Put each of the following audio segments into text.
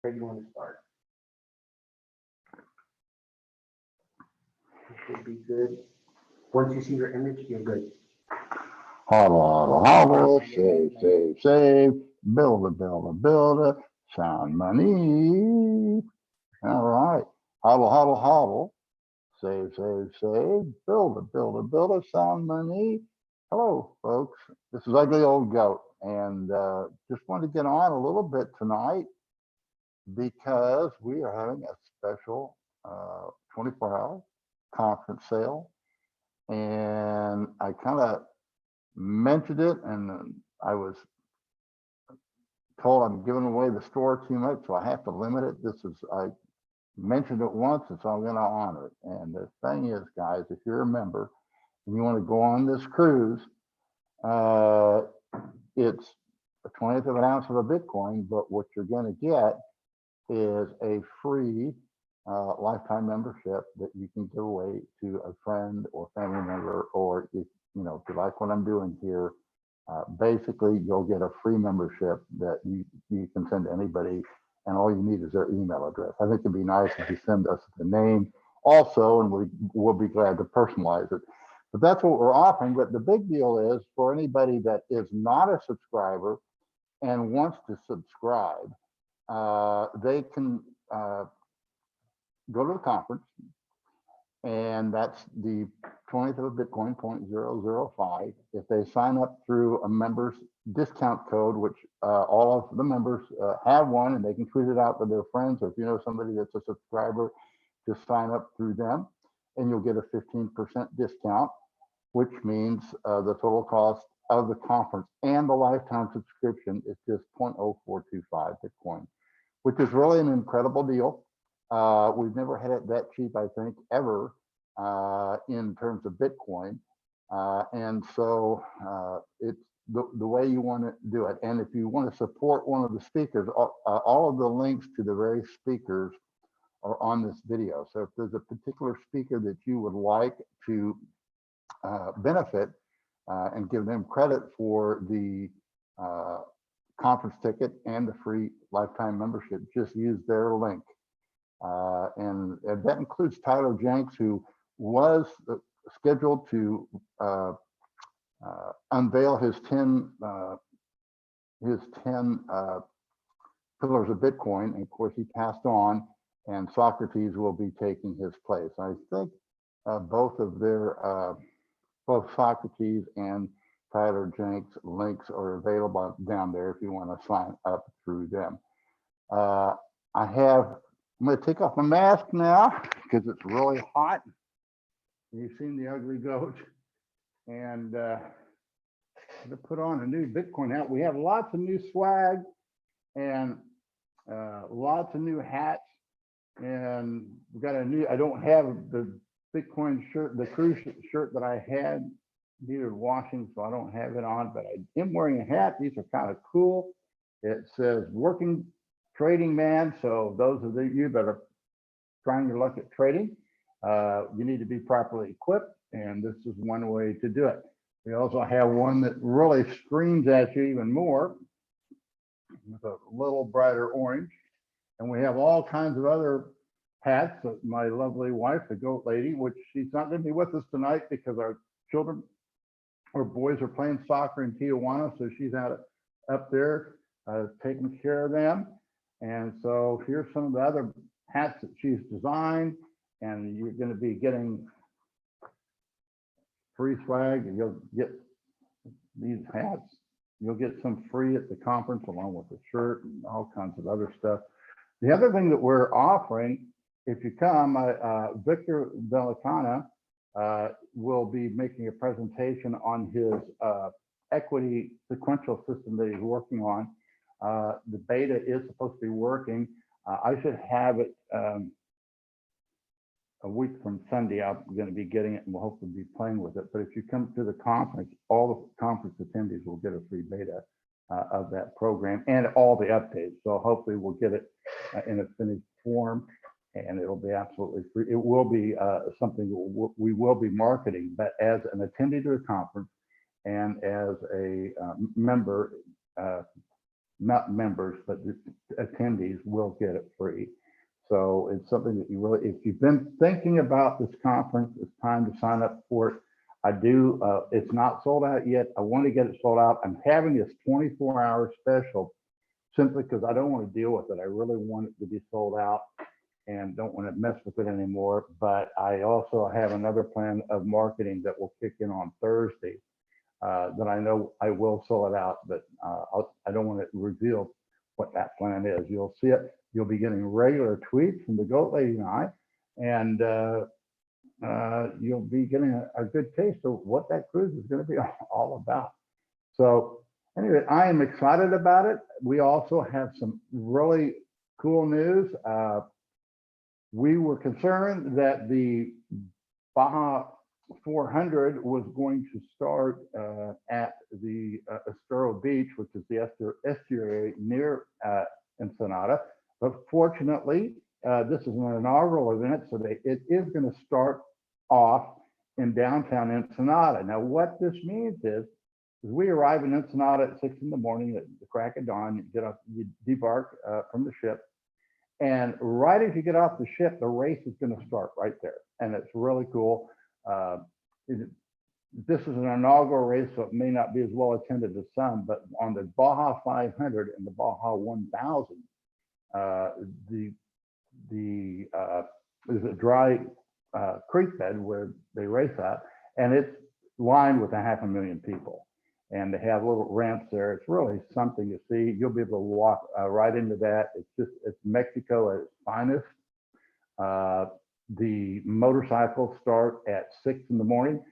Where do you want to start? It should be good. Once you see your image, you're good. Hodl, hodl, hodl, save, save, save, builder, builder, builder, sound money. All right. Hodl, hodl, hodl, save, save, save, builder, builder, builder, sound money. Hello, folks. This is Ugly Old Goat, and just wanted to get on a little bit tonight because we are having a special 24-hour conference sale, and I kind of mentioned it, and I was told I'm giving away the store too much, so I have to limit it. I mentioned it once, and so I'm going to honor it. And the thing is, guys, if you're a member and you want to go on this cruise, it's a 20th of an ounce of a Bitcoin, but what you're going to get is a free lifetime membership that you can give away to a friend or family member, or if you like what I'm doing here, basically you'll get a free membership that you can send to anybody, and all you need is their email address. I think it'd be nice if you send us the name also, and we'll be glad to personalize it. But that's what we're offering. But the big deal is for anybody that is not a subscriber and wants to subscribe, they can go to the conference, and that's the 20th of a Bitcoin, 0.005. If they sign up through a member's discount code, which all of the members have one, and they can tweet it out to their friends, or if you know somebody that's a subscriber, just sign up through them, and you'll get a 15% discount, which means the total cost of the conference and the lifetime subscription is just 0.0425 Bitcoin, which is really an incredible deal. We've never had it that cheap, I think, ever in terms of Bitcoin. And so it's the way you want to do it. And if you want to support one of the speakers, all of the links to the various speakers are on this video. So if there's a particular speaker that you would like to benefit and give them credit for the conference ticket and the free lifetime membership, just use their link. And that includes Tyler Jenks, who was scheduled to unveil his 10 pillars of Bitcoin, and of course he passed on, and SawCruteez will be taking his place. I think both SawCruteez and Tyler Jenks links are available down there if you want to sign up through them. I'm going to take off my mask now because it's really hot. You've seen the Ugly Goat, and I'm going to put on a new Bitcoin hat. We have lots of new swag and lots of new hats, and we got a new. I don't have the Bitcoin shirt, the cruise shirt that I had needed washing, so I don't have it on. But I am wearing a hat. These are kind of cool. It says "Working Trading Man." So those of you that are trying your luck at trading, you need to be properly equipped, and this is one way to do it. We also have one that really screams at you even more with a little brighter orange, and we have all kinds of other hats that my lovely wife, the Goat Lady, which she's not going to be with us tonight because our boys are playing soccer in Tijuana, so she's out up there taking care of them. And so here's some of the other hats that she's designed, and you're going to be getting free swag, and you'll get these hats. You'll get some free at the conference along with a shirt and all kinds of other stuff. The other thing that we're offering, if you come, Victor Bellicana will be making a presentation on his equity sequential system that he's working on. The beta is supposed to be working. I should have it a week from Sunday. I'm going to be getting it, and we'll hopefully be playing with it. But if you come to the conference, all the conference attendees will get a free beta of that program and all the updates. So hopefully we'll get it in a finished form, and it'll be absolutely free. It will be something we will be marketing, but as an attendee to the conference and as a member, not members, but the attendees will get it free. So it's something that you really, if you've been thinking about this conference, it's time to sign up for it. I do, it's not sold out yet. I want to get it sold out. I'm having this 24-hour special simply because I don't want to deal with it. I really want it to be sold out and don't want to mess with it anymore. But I also have another plan of marketing that will kick in on Thursday that I know I will sell it out, but I don't want to reveal what that plan is. You'll see it. You'll be getting regular tweets from the G.Lady and I, and you'll be getting a good taste of what that cruise is going to be all about. So anyway, I am excited about it. We also have some really cool news. We were concerned that the Baja 400 was going to start at the Estero Beach, which is the estuary near Ensenada. But fortunately, this is an inaugural event, so it is going to start off in downtown Ensenada. Now, what this means is we arrive in Ensenada at 6 in the morning at the crack of dawn. You get up, you debark from the ship, and right as you get off the ship, the race is going to start right there, and it's really cool. This is an inaugural race, so it may not be as well attended as some, but on the Baja 500 and the Baja 1000, there's a dry creek bed where they race at, and it's lined with 500,000 people. And they have little ramps there. It's really something to see. You'll be able to walk right into that. It's Mexico at its finest. The motorcycles start at 6 in the morning.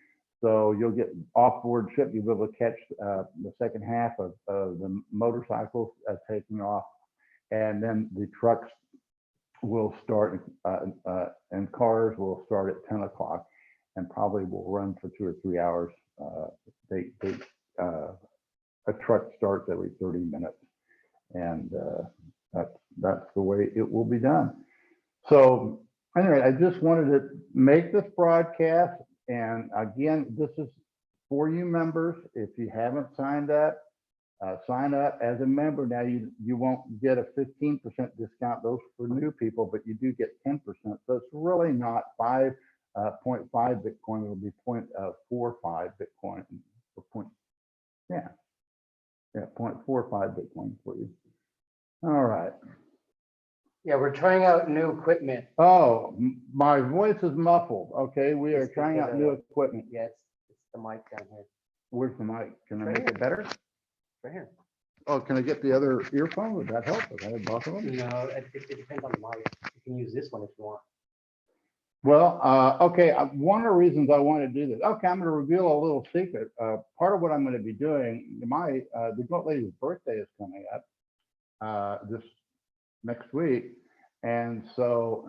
So you'll get off board ship. You'll be able to catch the second half of the motorcycles taking off. And then the trucks will start and cars will start at 10 o'clock and probably will run for 2 or 3 hours. A truck starts every 30 minutes, and that's the way it will be done. So anyway, I just wanted to make this broadcast, and again, this is for you members. If you haven't signed up, sign up as a member. Now you won't get a 15% discount. Those for new people, but you do get 10%. So it's really not 5.5 Bitcoin. It'll be 0.45 Bitcoin. Yeah, 0.45 Bitcoin for you. All right. Yeah, we're trying out new equipment. Oh, my voice is muffled. Okay, we are trying out new equipment. Yeah, it's the mic down here. Where's the mic? Can I Right make it better? Right here. Oh, can I get the other earphone? Would that help? If I had both of them? No, it depends on the mic. You can use this one if you want. Well, okay, one of the reasons I want to do this, okay, I'm going to reveal a little secret. Part of what I'm going to be doing, the G.Lady's birthday is coming up this next week. And so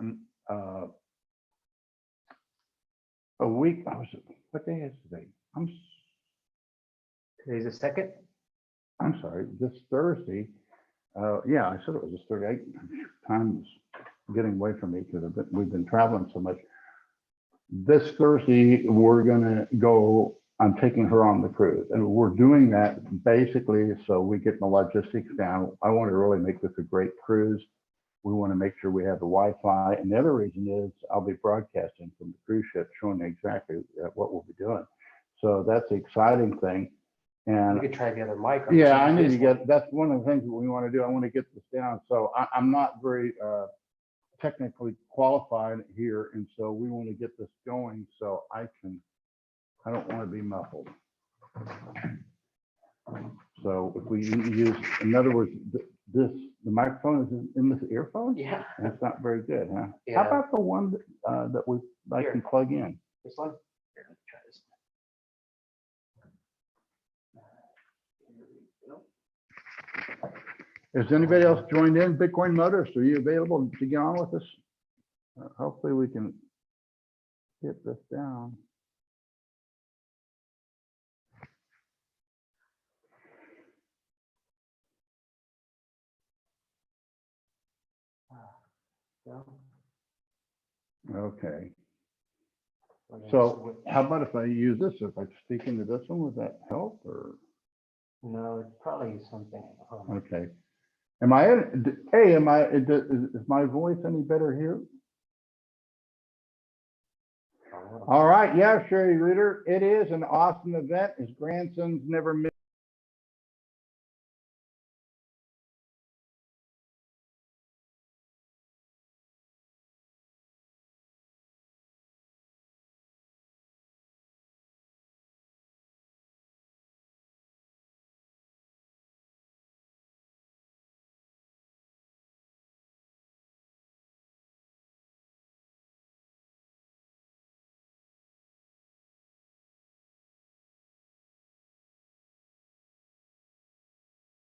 a week, what day is today? Today's the 2nd? I'm sorry, this Thursday. Yeah, I said it was this Thursday. Time's getting away from me because we've been traveling so much. This Thursday, we're gonna go, I'm taking her on the cruise, and we're doing that basically so we get the logistics down. I want to really make this a great cruise. We want to make sure we have the Wi-Fi, and the other reason is I'll be broadcasting from the cruise ship, showing exactly what we'll be doing. So that's the exciting thing. And you could try the other mic. yeah, I need to get, that's one of the things that we want to do. I want to get this down. So I'm not very technically qualified here, and so we want to get this going so I don't want to be muffled. So if we use, in other words, the microphone is in this earphone? Yeah. That's not very good, huh? Yeah. How about the one that I can plug in? This one? Here, let me try this one. Has anybody else joined in? Bitcoin Motorist, are you available to get on with us? Hopefully we can get this down. Okay. So how about if I use this? If I speak into this one, would that help or? No, it's probably something. Okay. Am I in? Hey, is my voice any better here? All right, yeah, Sherry Reader, it is an awesome event. His grandson's never missed.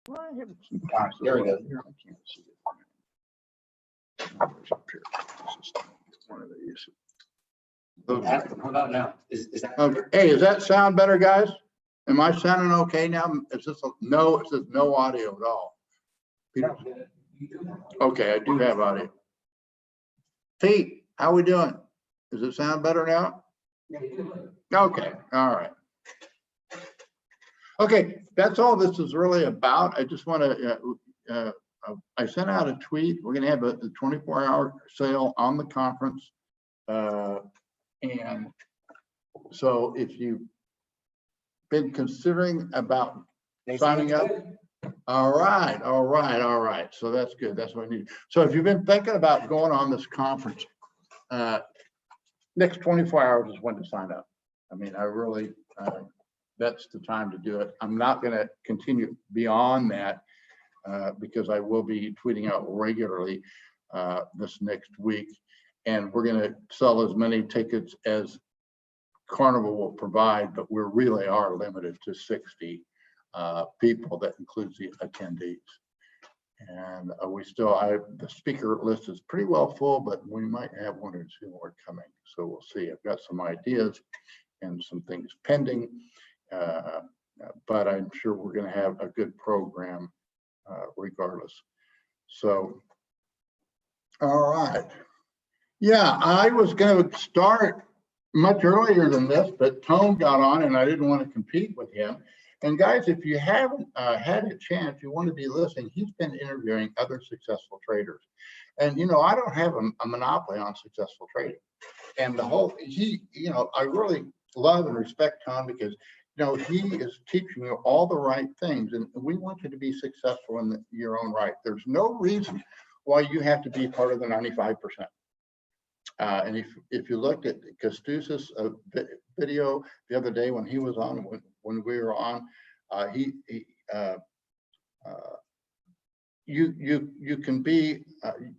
There we go. I can't see it. One of these. How about now? Is that? Hey, does that sound better, guys? Am I sounding okay now? Is this no? It says no audio at all. Peter? Okay, I do have audio. Pete, how we doing? Does it sound better now? Okay, all right. Okay, that's all this is really about. I just want to, I sent out a tweet. We're going to have a 24-hour sale on the conference. And so if you've been considering about signing up, all right. So that's good. That's what I need. So if you've been thinking about going on this conference, next 24 hours is when to sign up. I mean, I really, that's the time to do it. I'm not going to continue beyond that because I will be tweeting out regularly this next week. And we're going to sell as many tickets as Carnival will provide, but we really are limited to 60 people. That includes the attendees. And the speaker list is pretty well full, but we might have one or two more coming. So we'll see. I've got some ideas and some things pending, but I'm sure we're going to have a good program regardless. So, all right. Yeah, I was going to start much earlier than this, but Tone got on and I didn't want to compete with him. And guys, if you haven't had a chance, you want to be listening, he's been interviewing other successful traders. And, you know, I don't have a monopoly on successful trading. And I really love and respect Tom because, you know, he is teaching you all the right things. And we want you to be successful in your own right. There's no reason why you have to be part of the 95%. And if you looked at Kestutis video the other day when he was on, when we were on, you can be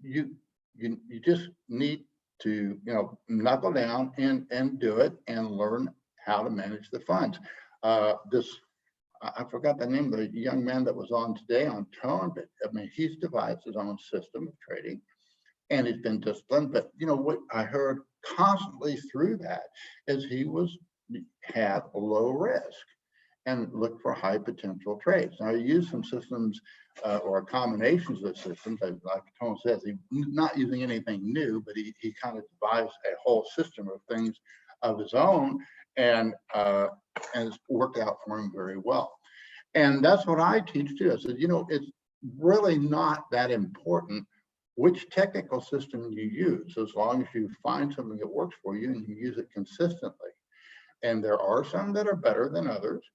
you just need to knuckle down and do it and learn how to manage the funds. I forgot the name of the young man that was on today on Tone, but I mean he's devised his own system of trading. And he's been disciplined, but you know what I heard constantly through that is he had a low risk and looked for high potential trades. Now he used some systems or combinations of systems, like Tone says, he's not using anything new, but he kind of devised a whole system of things of his own, and it's worked out for him very well. And that's what I teach too. I said, you know, it's really not that important which technical system you use, as long as you find something that works for you and you use it consistently. And there are some that are better than others,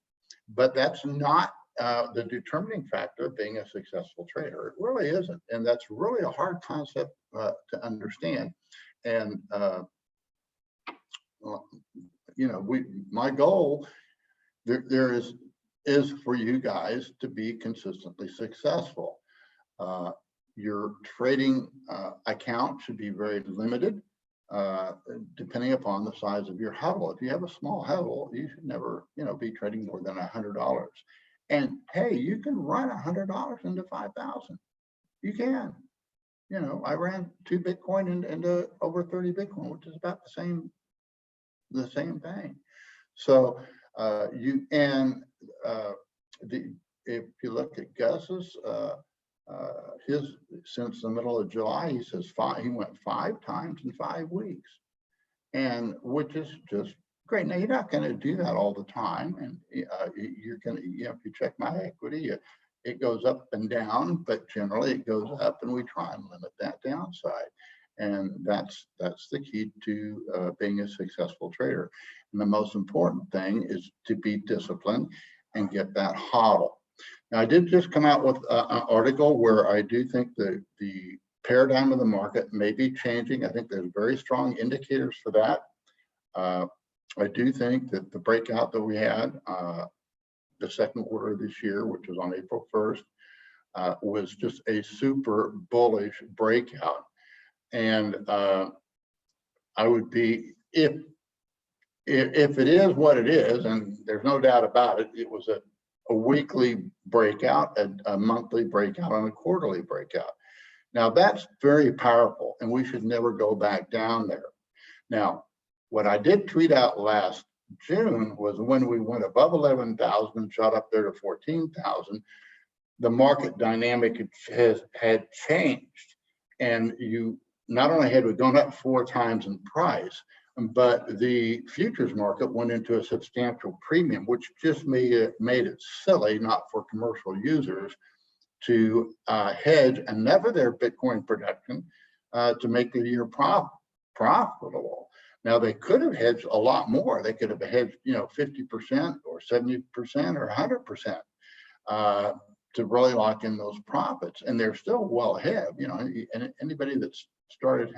but that's not the determining factor of being a successful trader. It really isn't. And that's really a hard concept to understand. And, my goal there is for you guys to be consistently successful. Your trading account should be very limited, depending upon the size of your huddle. If you have a small huddle, you should never, be trading more than $100. And hey, you can run $100 into 5,000. You can. I ran 2 Bitcoin into over 30 Bitcoin, which is about the same thing. So if you look at Gus's. His since the middle of July, he says he went 5 times in 5 weeks, and which is just great. Now you're not going to do that all the time, and you're going to, if you check my equity, it goes up and down, but generally it goes up, and we try and limit that downside. And that's the key to being a successful trader. And the most important thing is to be disciplined and get that hodl. Now, I did just come out with an article where I do think the paradigm of the market may be changing. I think there's very strong indicators for that. I do think that the breakout that we had the second quarter of this year, which was on April 1st, was just a super bullish breakout. And I would be, if it is what it is, and there's no doubt about it, it was a weekly breakout, a monthly breakout, and a quarterly breakout. Now that's very powerful, and we should never go back down there. Now, what I did tweet out last June was when we went above 11,000 and shot up there to 14,000, the market dynamic had changed, and you not only had we gone up 4 times in price, but the futures market went into a substantial premium, which just made it silly, not for commercial users, to hedge enough of their Bitcoin production to make the year profitable. Now, they could have hedged a lot more. They could have hedged, 50% or 70% or 100% to really lock in those profits. And they're still well ahead. And anybody that's started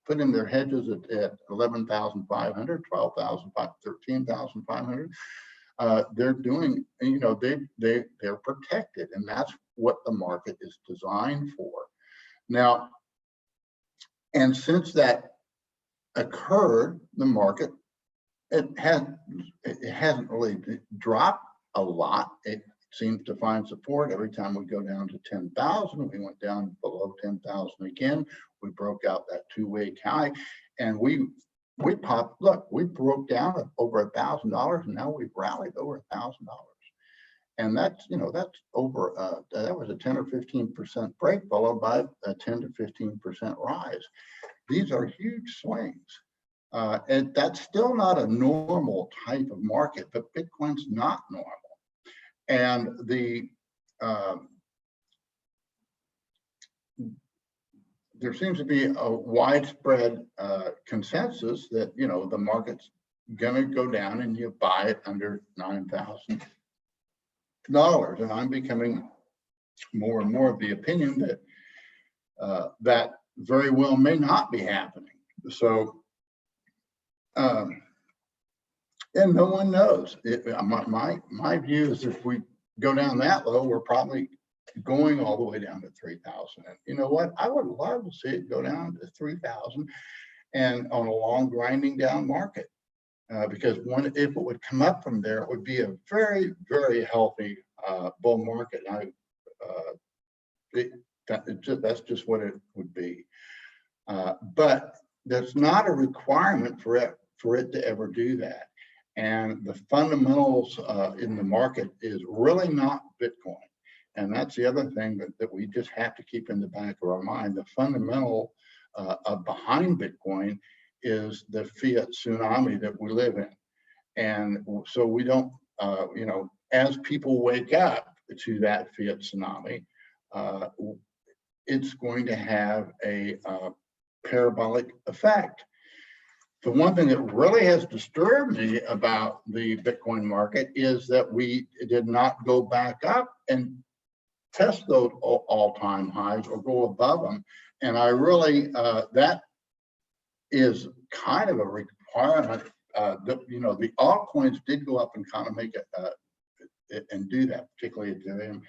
putting their hedges at 11,500, 12,500, 13,500, they're doing, they're protected, and that's what the market is designed for. Now, and since that occurred, the market, it hasn't really dropped a lot. It seems to find support every time we go down to 10,000. We went down below 10,000 again. We broke out that 2-week high, and we popped. Look, we broke down at over $1,000, and now we've rallied over $1,000. And that's over. That was a 10 or 15% break, followed by a 10 to 15% rise. These are huge swings, and that's still not a normal type of market. But Bitcoin's not normal, and there seems to be a widespread consensus that the market's going to go down, and you buy it under $9,000. And I'm becoming more and more of the opinion that that very well may not be happening. So, and no one knows. My view is if we go down that low, we're probably going all the way down to 3,000. And you know what? I would love to see it go down to 3,000 and on a long grinding down market. Because if it would come up from there, it would be a very, very healthy bull market. That's just what it would be. But there's not a requirement for it to ever do that. And the fundamentals in the market is really not Bitcoin. And that's the other thing that we just have to keep in the back of our mind. The fundamental behind Bitcoin is the fiat tsunami that we live in. And so we don't, as people wake up to that fiat tsunami, it's going to have a parabolic effect. The one thing that really has disturbed me about the Bitcoin market is that we did not go back up and test those all-time highs or go above them. And I really, that is kind of a requirement. The altcoins did go up and kind of make it and do that, particularly Ethereum. I'm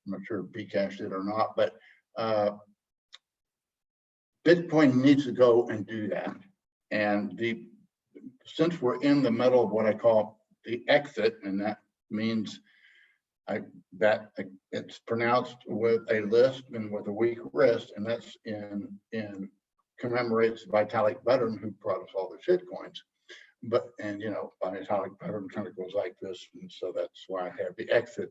not sure if Bcash did or not, but Bitcoin needs to go and do that. And since we're in the middle of what I call the exit, and that means that it's pronounced with a lisp and with a weak wrist, and that's in commemorates Vitalik Buterin, who brought us all the shit coins. But Vitalik Buterin kind of goes like this, and so that's why I have the exit.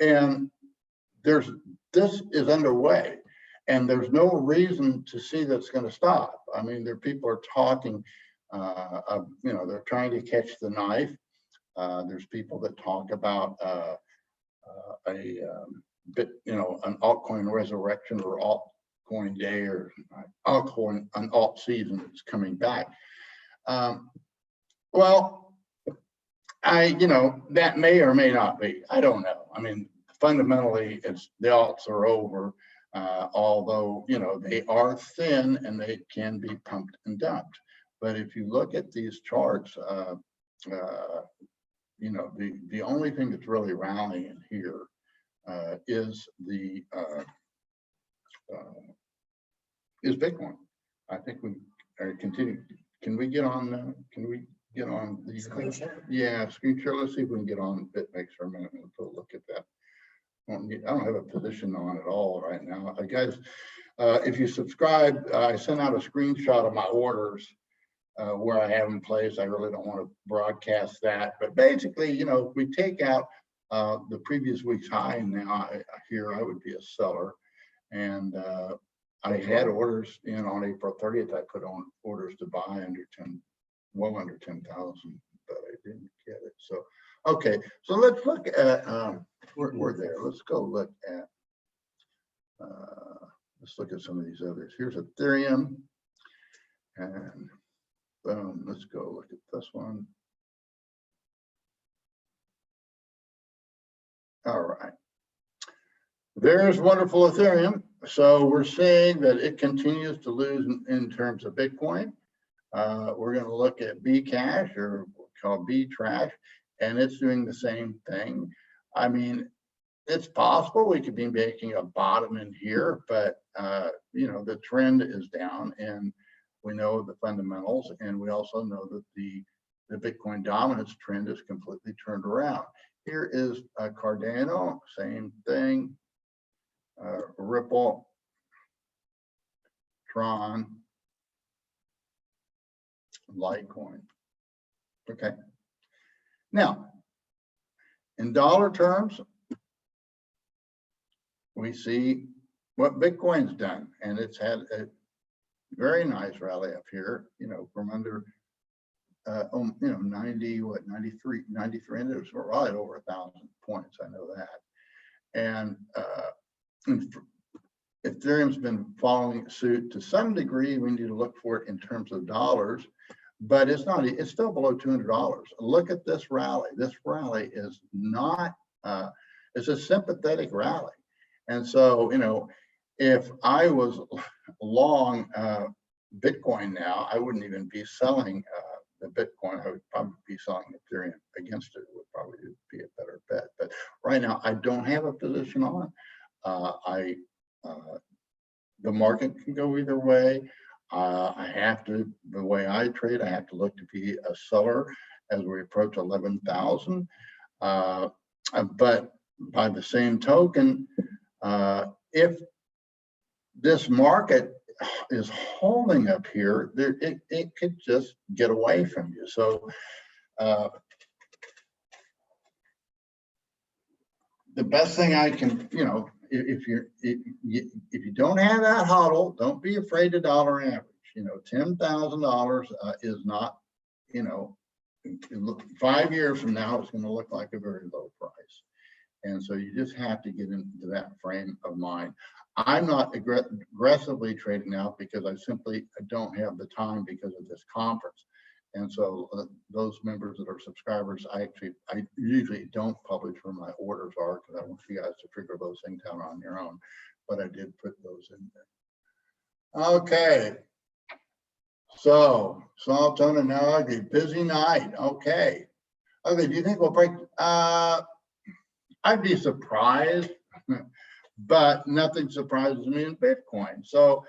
And this is underway, and there's no reason to see that's going to stop. I mean, people are talking, they're trying to catch the knife. There's people that talk about bit, an altcoin resurrection or altcoin day or an alt season that's coming back. Well, that may or may not be. I don't know. I mean, fundamentally, it's the alts are over, although, they are thin and they can be pumped and dumped. But if you look at these charts, the only thing that's really rallying here is Bitcoin. I think we are continuing. Can we get on the Screen share? Yeah, screen share? Let's see if we can get on BitMix for a minute and we'll look at that. I don't have a position on at all right now. Guys, if you subscribe, I sent out a screenshot of my orders where I have them placed. I really don't want to broadcast that, but basically, if we take out the previous week's high now here, I would be a seller. And I had orders in on April 30th. I put on orders to buy under 10, well under 10,000, but I didn't get it. So, okay, so let's look at, we're there. Let's go look at, let's look at some of these others. Here's Ethereum, and boom, let's go look at this one. All right. There's wonderful Ethereum. So we're seeing that it continues to lose in terms of Bitcoin. We're going to look at Bcash, or called Btrash, and it's doing the same thing. I mean, it's possible we could be making a bottom in here, but the trend is down, and we know the fundamentals, and we also know that the Bitcoin dominance trend is completely turned around. Here is Cardano, same thing. Ripple, Tron, Litecoin. Okay. Now, in dollar terms, we see what Bitcoin's done, and it's had a very nice rally up here, from under 93, and it was right over 1,000 points. I know that. And Ethereum's been following suit to some degree. We need to look for it in terms of dollars, but it's still below $200. Look at this rally. This rally is not, it's a sympathetic rally. And so, if I was long Bitcoin now, I wouldn't even be selling the Bitcoin. I would probably be selling Ethereum against it. It would probably be a better bet. But right now, I don't have a position on. The market can go either way. I have to, the way I trade, I have to look to be a seller as we approach 11,000. But by the same token, if this market is holding up here, it could just get away from you. So the best thing I can, if you don't have that hodl, don't be afraid to dollar average. $10,000 is not, 5 years from now, it's going to look like a very low price. And so you just have to get into that frame of mind. I'm not aggressively trading out because I simply don't have the time because of this conference. And so those members that are subscribers, I usually don't publish where my orders are because I want you guys to figure those things out on your own. But I did put those in there. Okay. So Saltona now a busy night. Okay. Okay. Do you think we'll break? I'd be surprised, but nothing surprises me in Bitcoin. So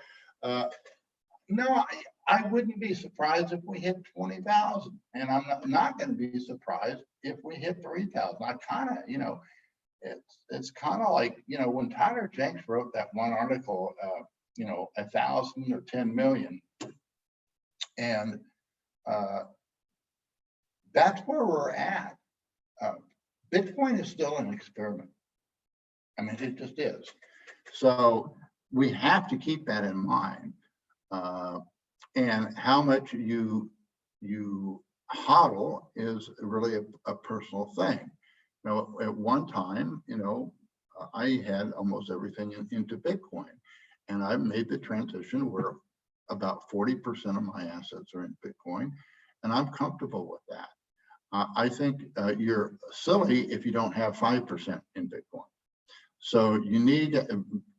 no, I wouldn't be surprised if we hit 20,000, and I'm not going to be surprised if we hit 3,000. I kind of, it's kind of like, when Tyler Jenks wrote that one article, 1,000 or 10 million, and that's where we're at. Bitcoin is still an experiment. I mean, it just is. So we have to keep that in mind. And how much you hodl is really a personal thing. Now, at one time, I had almost everything into Bitcoin, and I've made the transition where about 40% of my assets are in Bitcoin, and I'm comfortable with that. I think you're silly if you don't have 5% in Bitcoin. So you need,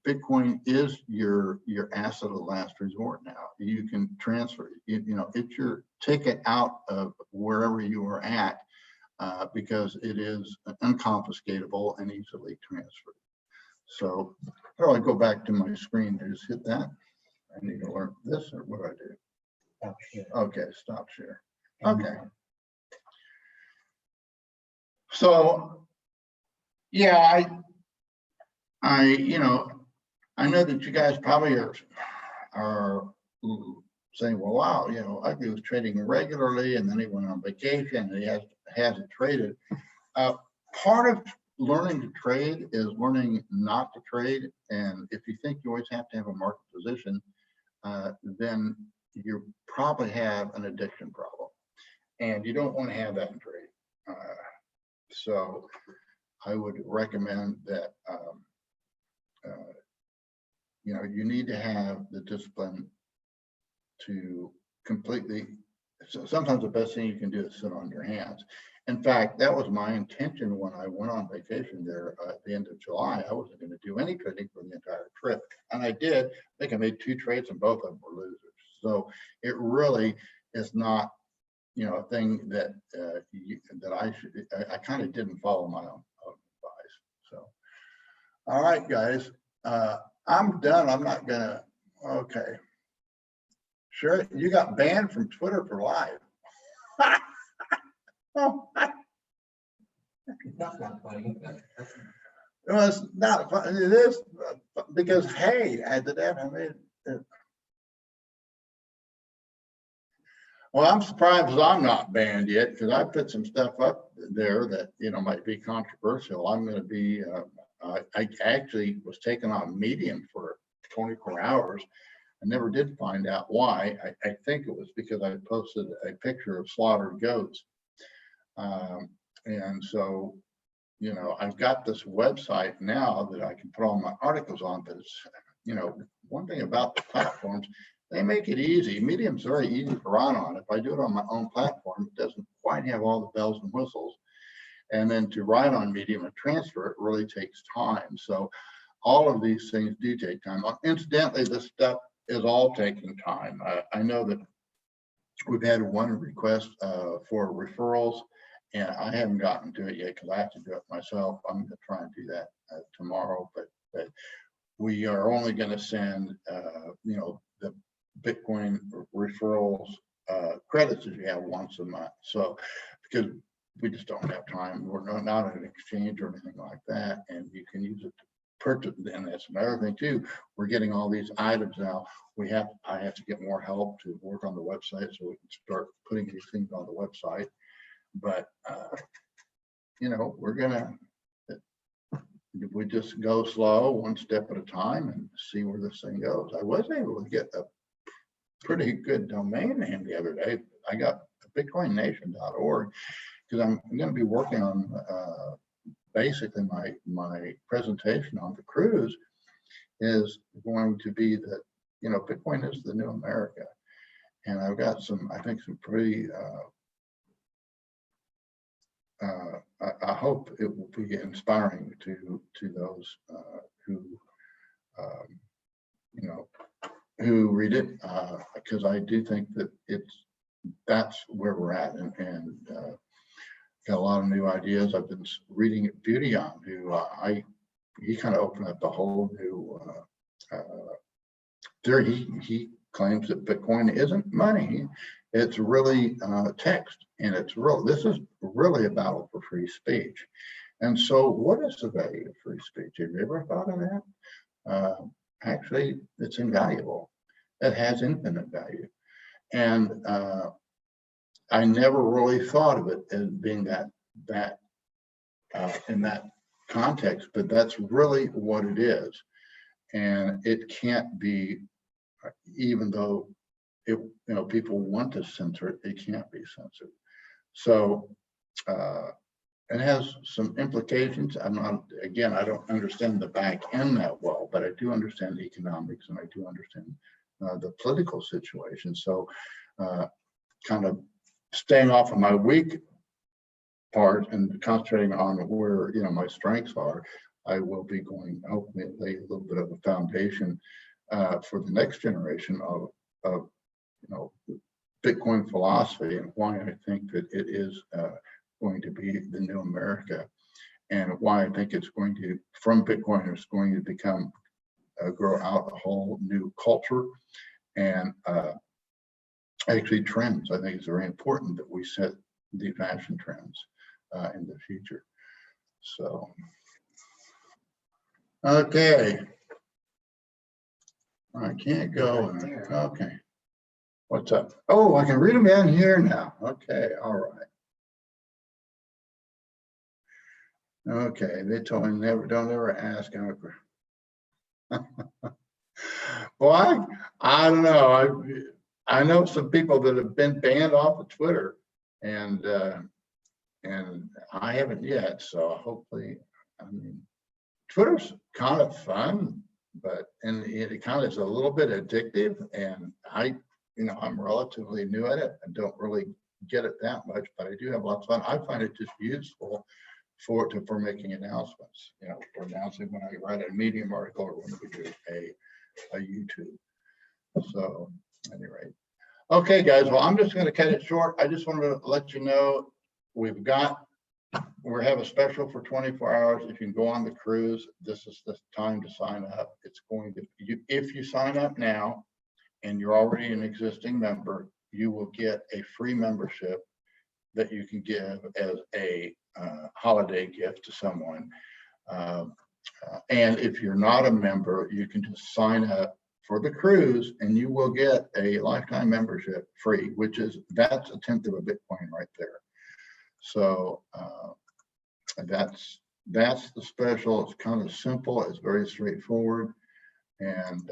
Bitcoin is your asset of last resort now. You can transfer, it's your ticket out of wherever you are at, because it is unconfiscatable and easily transferred. So how do I go back to my screen? I just hit that. I need to learn this, or what do I do? Stop share. Okay, stop share. Okay. So, yeah, I know that you guys probably are saying, well, wow, Ugly was trading regularly, and then he went on vacation, and he hasn't traded. Part of learning to trade is learning not to trade, and if you think you always have to have a market position, then you probably have an addiction problem, and you don't want to have that in trade. So I would recommend that you need to have the discipline to completely. So sometimes the best thing you can do is sit on your hands. In fact, that was my intention when I went on vacation there at the end of July. I wasn't going to do any trading for the entire trip, and I did. I think I made 2 trades, and both of them were losers. So it really is not, a thing that I kind of didn't follow my own advice. So, all right, guys, I'm done. I'm not gonna. Okay. Sure, you got banned from Twitter for live. Oh, That's not funny. it was not fun. It is because, hey, I did that. I mean, well, I'm surprised I'm not banned yet, because I put some stuff up there that might be controversial. I'm going to be. I actually was taken on Medium for 24 hours. I never did find out why. I think it was because I posted a picture of slaughtered goats. And so, I've got this website now that I can put all my articles on, but it's, one thing about the platforms, they make it easy. Medium's very easy to run on. If I do it on my own platform, it doesn't quite have all the bells and whistles. And then to write on Medium and transfer it really takes time. So all of these things do take time. Incidentally, this stuff is all taking time. I know that we've had one request for referrals, and I haven't gotten to it yet because I have to do it myself. I'm going to try and do that tomorrow, but we are only going to send, the Bitcoin referrals credits that you have once a month. So, because we just don't have time. We're not an exchange or anything like that, and you can use it to purchase. And that's another thing too. We're getting all these items now. I have to get more help to work on the website so we can start putting these things on the website. But we just go slow, one step at a time, and see where this thing goes. I was able to get a pretty good domain name the other day. I got bitcoinnation.org, because I'm going to be working on basically my presentation on the cruise is going to be that Bitcoin is the new America, and I've got some pretty I hope it will be inspiring to those who read it, because I do think that that's where we're at, and got a lot of new ideas. I've been reading Beauty on, who he kind of opened up a whole new theory. He claims that Bitcoin isn't money; it's really text, and this is really a battle for free speech. And so, what is the value of free speech? Have you ever thought of that? Actually, it's invaluable. It has infinite value, and I never really thought of it as being that in that context, but that's really what it is. And it can't be, even though people want to censor it, it can't be censored. So it has some implications. I'm not, again, I don't understand the back end that well, but I do understand economics and I do understand the political situation. So kind of staying off of my weak part and concentrating on where, you know, my strengths are, I will be going, hopefully lay a little bit of a foundation for the next generation of, you know, Bitcoin philosophy and why I think that it is going to be the new America, and why I think it's going to, from Bitcoin, it's going to become, grow out a whole new culture and actually trends. I think it's very important that we set the fashion trends in the future. So, okay. I can't go. Okay. What's up? Oh, I can read them down here now. Okay, all right. Okay, they told me don't ever ask. Well, I don't know. I know some people that have been banned off of Twitter, and I haven't yet. So hopefully, I mean, Twitter's kind of fun, but it kind of is a little bit addictive, and you know, I'm relatively new at it and don't really get it that much, but I do have lots of fun. I find it just useful for making announcements, you know, for announcing when I write a Medium article or when we do a YouTube. So at any rate, okay, guys, well, I'm just going to cut it short. I just wanted to let you know we have a special for 24 hours. If you can go on the cruise, this is the time to sign up. It's going to, if you sign up now and you're already an existing member, you will get a free membership that you can give as a holiday gift to someone. And if you're not a member, you can just sign up for the cruise and you will get a lifetime membership free, that's a tenth of a Bitcoin right there. So that's the special. It's kind of simple. It's very straightforward. And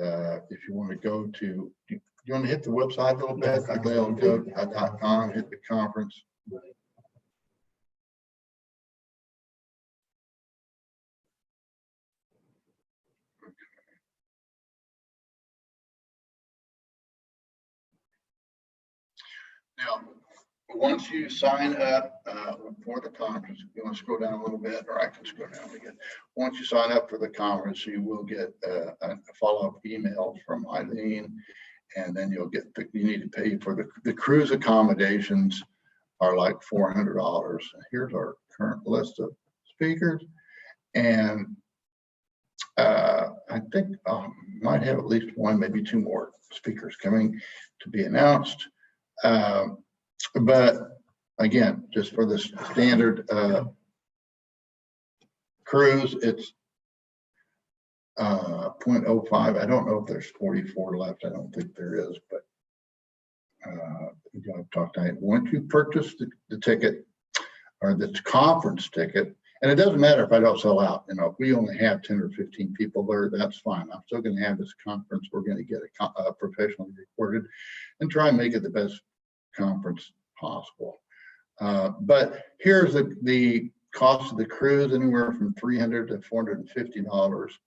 if you want to go to, you want to hit the website a little bit, GlaleDoug.com, hit the conference. Now, once you sign up for the conference, you want to scroll down a little bit, or I can scroll down again. Once you sign up for the conference, you will get a follow-up email from Eileen, and then you'll get, you need to pay for the cruise accommodations are like $400. Here's our current list of speakers, and I think might have at least one, maybe two more speakers coming to be announced. But again, just for the standard cruise, it's 0.05. I don't know if there's 44 left. I don't think there is, but I've talked to you. Once you purchase the ticket or the conference ticket, and it doesn't matter if I don't sell out, you know, if we only have 10 or 15 people there, that's fine. I'm still going to have this conference. We're going to get it professionally recorded and try and make it the best conference possible. But here's the cost of the cruise, anywhere from $300 to $450,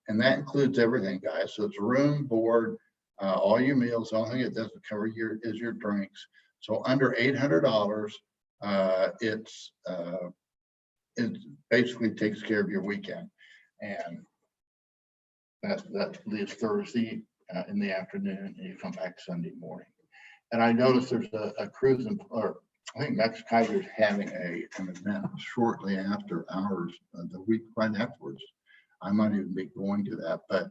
and that includes everything, guys. So it's room, board, all your meals. The only thing it doesn't cover is your drinks. So under $800, it basically takes care of your weekend, and that leaves Thursday in the afternoon, and you come back Sunday morning. And I noticed there's a cruise, or I think Max Kaiser's having an event shortly after ours, the week right afterwards. I might even be going to that, but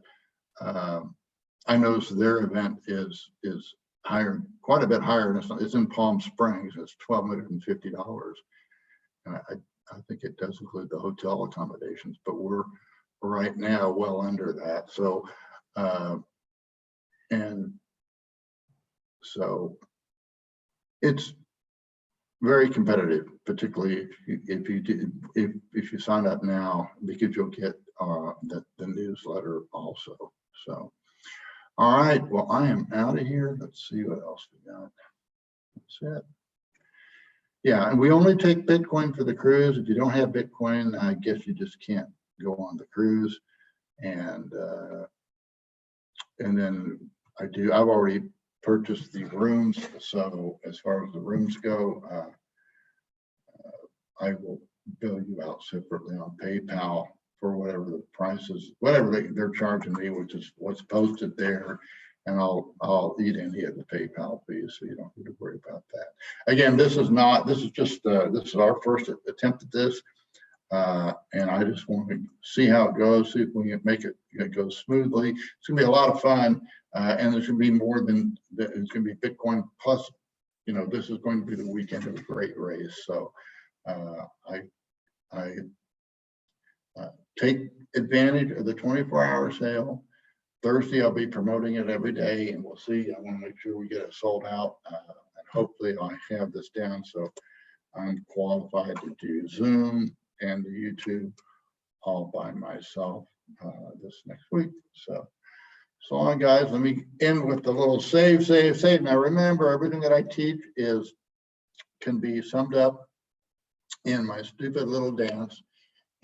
I noticed their event is higher, quite a bit higher. It's in Palm Springs. It's $1,250, and I think it does include the hotel accommodations, but we're right now well under that. So and so it's very competitive, particularly if you sign up now, because you'll get the newsletter also. So, all right, well, I am out of here. Let's see what else we got. That's it. Yeah, and we only take Bitcoin for the cruise. If you don't have Bitcoin, I guess you just can't go on the cruise. And then I've already purchased the rooms. So as far as the rooms go, I will bill you out separately on PayPal for whatever the price is, whatever they're charging me, which is what's posted there. And I'll eat any of the PayPal fees, so you don't need to worry about that. Again, this is our first attempt at this. And I just want to see how it goes, see if we can make it go smoothly. It's gonna be a lot of fun. And there's gonna be more than, it's gonna be Bitcoin plus, this is going to be the weekend of a great race. So I take advantage of the 24-hour sale. Thursday, I'll be promoting it every day, and we'll see. I want to make sure we get it sold out. And hopefully I have this down so I'm qualified to do Zoom and the YouTube all by myself this next week. So long, guys. Let me end with the little save. Now remember, everything that I teach can be summed up in my stupid little dance.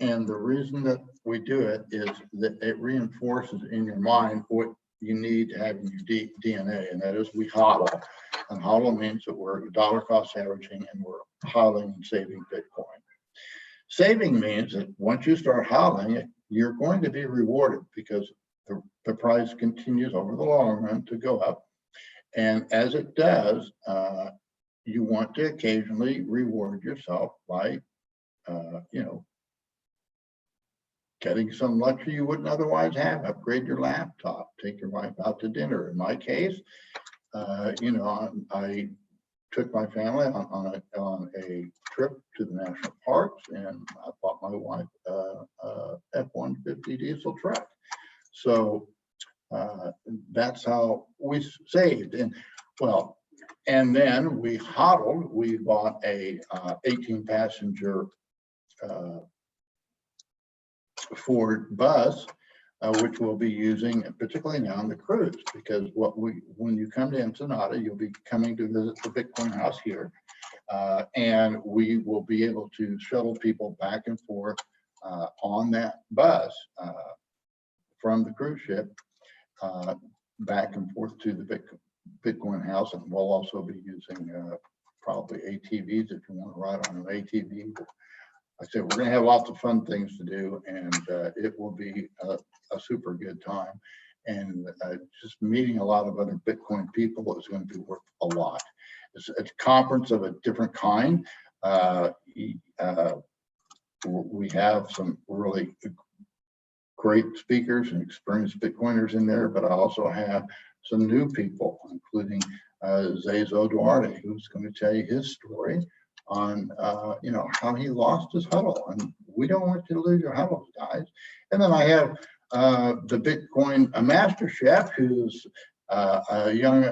And the reason that we do it is that it reinforces in your mind what you need to have in your DNA, and that is we hodl. And hodl means that we're dollar cost averaging and we're hodling and saving Bitcoin. Saving means that once you start hodling, you're going to be rewarded because the price continues over the long run to go up. And as it does, you want to occasionally reward yourself by, getting some luxury you wouldn't otherwise have. Upgrade your laptop, take your wife out to dinner. In my case, I took my family on a trip to the national parks, and I bought my wife a F-150 diesel truck. So that's how we saved. And then we hodled. We bought a 18-passenger Ford bus, which we'll be using particularly now on the cruise, because when you come to Ensenada, you'll be coming to visit the Bitcoin house here, and we will be able to shuttle people back and forth on that bus from the cruise ship back and forth to the Bitcoin house, and we'll also be using probably ATVs if you want to ride on an ATV. I said, we're going to have lots of fun things to do, and it will be a super good time. And just meeting a lot of other Bitcoin people is going to be worth a lot. It's a conference of a different kind. We have some really great speakers and experienced Bitcoiners in there, but I also have some new people, including Zezo Duarte, who's going to tell you his story on how he lost his huddle. And we don't want you to lose your huddles, guys. And then I have the Bitcoin master chef, who's a young,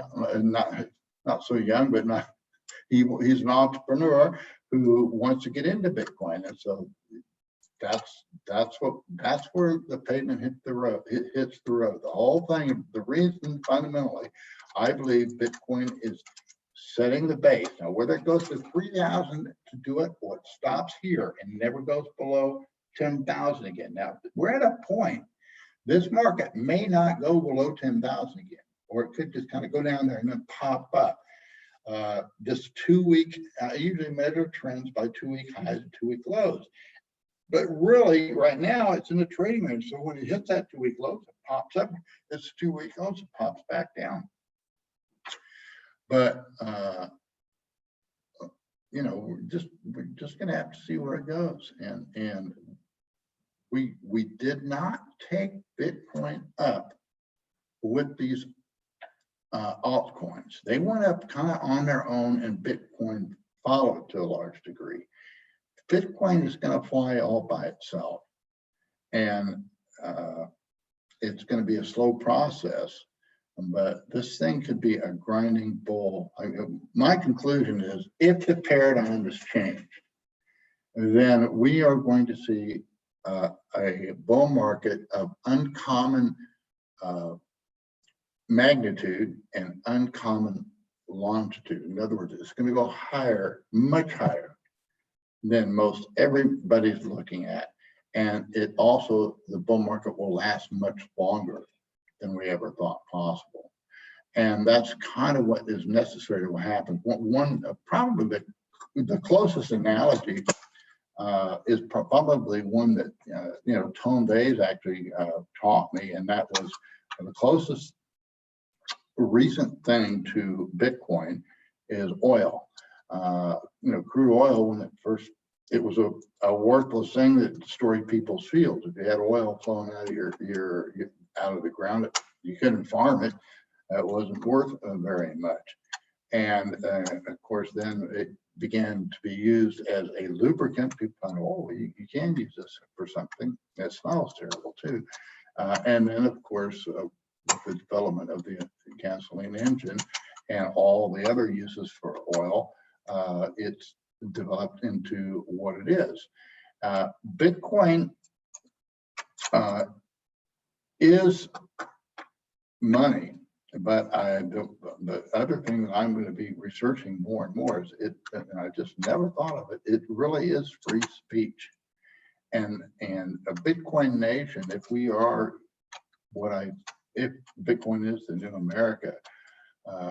not so young, but he's an entrepreneur who wants to get into Bitcoin. And so that's where the pavement hits the road. The whole thing, the reason fundamentally, I believe Bitcoin is setting the base. Now, whether it goes to 3,000 to do it, or it stops here and never goes below 10,000 again. Now, we're at a point, this market may not go below 10,000 again, or it could just kind of go down there and then pop up. This 2 week, I usually measure trends by 2 week highs and 2 week lows. But really, right now, it's in the trading range. So when it hits that 2 week low, it pops up. It's 2 week lows, it pops back down. But we're just gonna have to see where it goes. And we did not take Bitcoin up with these altcoins. They went up kind of on their own, and Bitcoin followed to a large degree. Bitcoin is going to fly all by itself, and it's going to be a slow process. But this thing could be a grinding bull. My conclusion is, if the paradigm is changed, then we are going to see a bull market of uncommon magnitude and uncommon longitude. In other words, it's going to go higher, much higher than most everybody's looking at. And it also, the bull market will last much longer than we ever thought possible. And that's kind of what is necessary to happen. Probably the closest analogy is probably one that, Tone Days actually taught me, and that was the closest recent thing to Bitcoin is oil. Crude oil, when it was a worthless thing that destroyed people's fields. If you had oil flowing out of out of the ground, you couldn't farm it. It wasn't worth very much. And of course, then it began to be used as a lubricant. People thought, oh, you can use this for something. That smells terrible too. And then, of course, with the development of the gasoline engine and all the other uses for oil, it's developed into what it is. Bitcoin is money, but the other thing that I'm going to be researching more and more is and I just never thought of it. It really is free speech, and a Bitcoin nation. If we are if Bitcoin is the new America,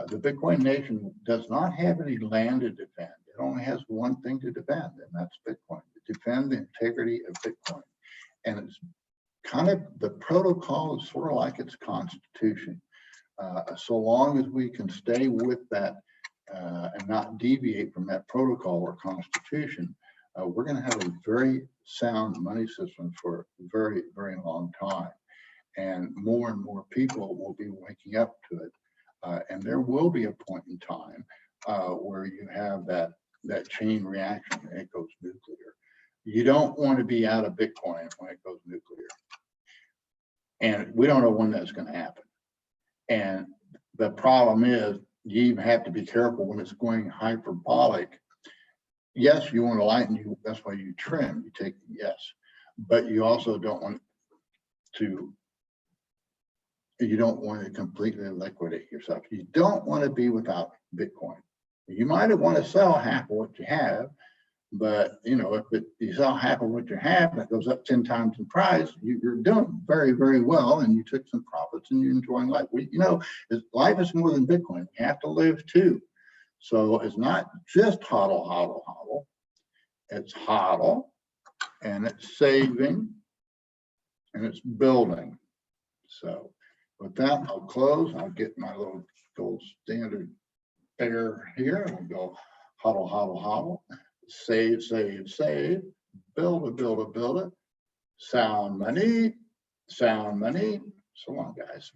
the Bitcoin nation does not have any land to defend. It only has one thing to defend, and that's Bitcoin. To defend the integrity of Bitcoin. And it's kind of, the protocol is sort of like its constitution. So long as we can stay with that and not deviate from that protocol or constitution, we're going to have a very sound money system for a very, very long time. And more people will be waking up to it. And there will be a point in time where you have that chain reaction and it goes nuclear. You don't want to be out of Bitcoin when it goes nuclear. And we don't know when that's going to happen. And the problem is, you even have to be careful when it's going hyperbolic. Yes, you want to lighten, that's why you trim, but you also don't want to completely liquidate yourself. You don't want to be without Bitcoin. You might want to sell half of what you have, but if you sell half of what you have, that goes up 10 times in price, you're doing very, very well, and you took some profits and you're enjoying life. Life is more than Bitcoin. You have to live too. So it's not just hodl, hodl, hodl. It's hodl, and it's saving, and it's building. So with that, I'll close. I'll get my little gold standard bear here, and we'll go hodl, hodl, hodl. Save, save, save. Build it, build it, build it. Sound money, sound money. So long, guys.